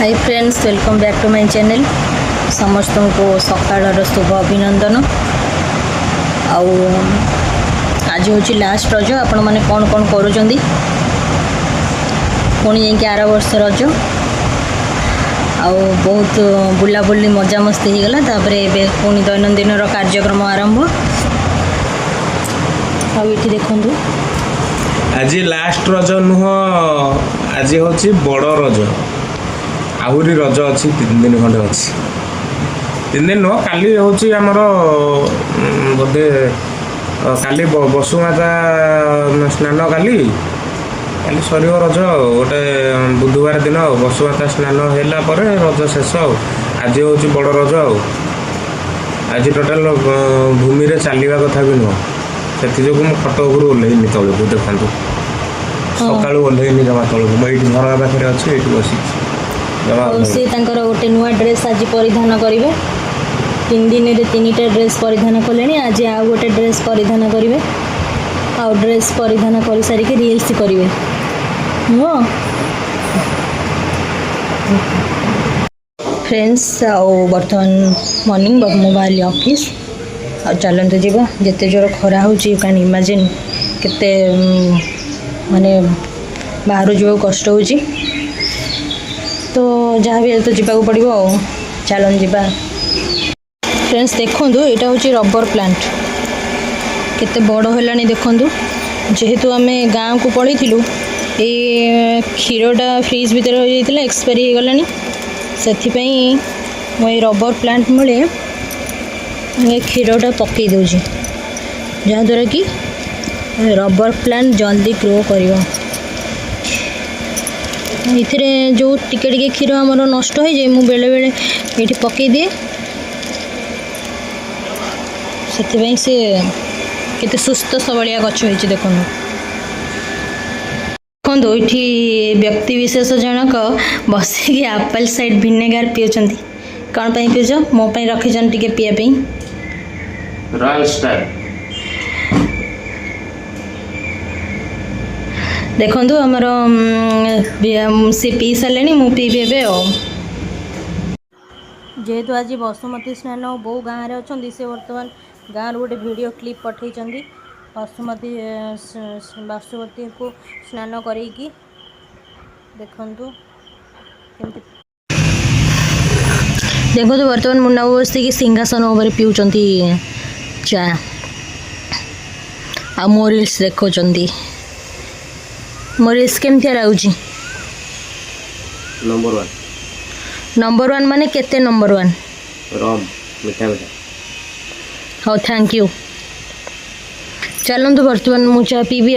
Hi friends, welcome back to my channel. समस्त को सकाळ शुभ अभिनंदन। आज हूँ लास्ट रज। आपण मैंने कौन कौन करुँच पुणी जाकि आर वर्ष रज बहुत बुलाबुली मजामस्ती हो गला। पुणी दैनंदिन कार्यक्रम आरंभ। आठी देखु आज लास्ट रज नुह, आज हूँ बड़ रज। आहरी रज अच्छी 3 दिन खंडे अच्छी 3 दिन नुह। काली हूँ आमर बोधे काली बसुमाता स्नान काली काली सर रज। गोटे बुधवार दिन बसुमाता स्नान है रज शेष। आज हूँ बड़ रज। आज टोटाल भूमि रे चलवा कथा भी नुह। से जो खट उपर ओह्लैनी तौक देखु सका ओह्लैनी जमा तौक मुझे झरना पाखे अच्छी ये बस सी गोटे नुआ ड्रेस आज परिधान करेंगे। 3 दिन में 3टा ड्रेस परिधान कले। आज आउ गोटे ड्रेस परिधान करेंगे। आउ ड्रेस परिधान कर सारिक रिल्स करेंगे नुह फ्रेंड्स। बर्तमान मॉर्निंग मु बाहरी ऑफिस। चलते जीवा जिते जोर खरा हो कैन इमेजिन केते माने बाहर जावा कष्ट हो। तो जहाँ भी तो जावाक पड़ो। चलन जीवा फ्रेंड्स। देखु यहाँ हूँ रबर प्लांट केते बड़ है। देखु जेहेतु आम गाँव को पड़ू ये क्षीरटा फ्रिज भितर हो जाता एक्सपायरी हो गलानी। से मुझे रबर प्लांट मिले क्षीरटा पकई दूँ जहाँद्वारा कि रबर प्लांट जल्दी ग्रो कर। ये जो टिके टिके क्षीर आमर नष्ट हो जाए मु बेले बेले ये पकई दिए। से केते सुस्थ सबलिया गछ होइछि। देखो ये व्यक्ति विशेष जनक बसिक एप्पल साइड विनेगार पिउछंती। कौन पाई पिउछ? मो पाई रखिछन टिके पिया पई रॉयल स्टाइल। देखु आमर सी पी सारे मु पीबी एवं। जेहेतु आज बसुमती स्नान बो गाँव में अच्छा से बर्तमान गाँव गोटे वीडियो क्लिप पठे बसुमती को स्नान कर देखु देखो। बर्तमान मुन्ना बसिक सिंहासन उपर पिउंट चा आ मो रिल्स देखुं। मो रिल्स केमती लगुच? नंबर 1 माने केते नंबर 1? रम मीठा मीठा। हाँ थैंक यू। चलतु बर्तमान मु चा पीबी।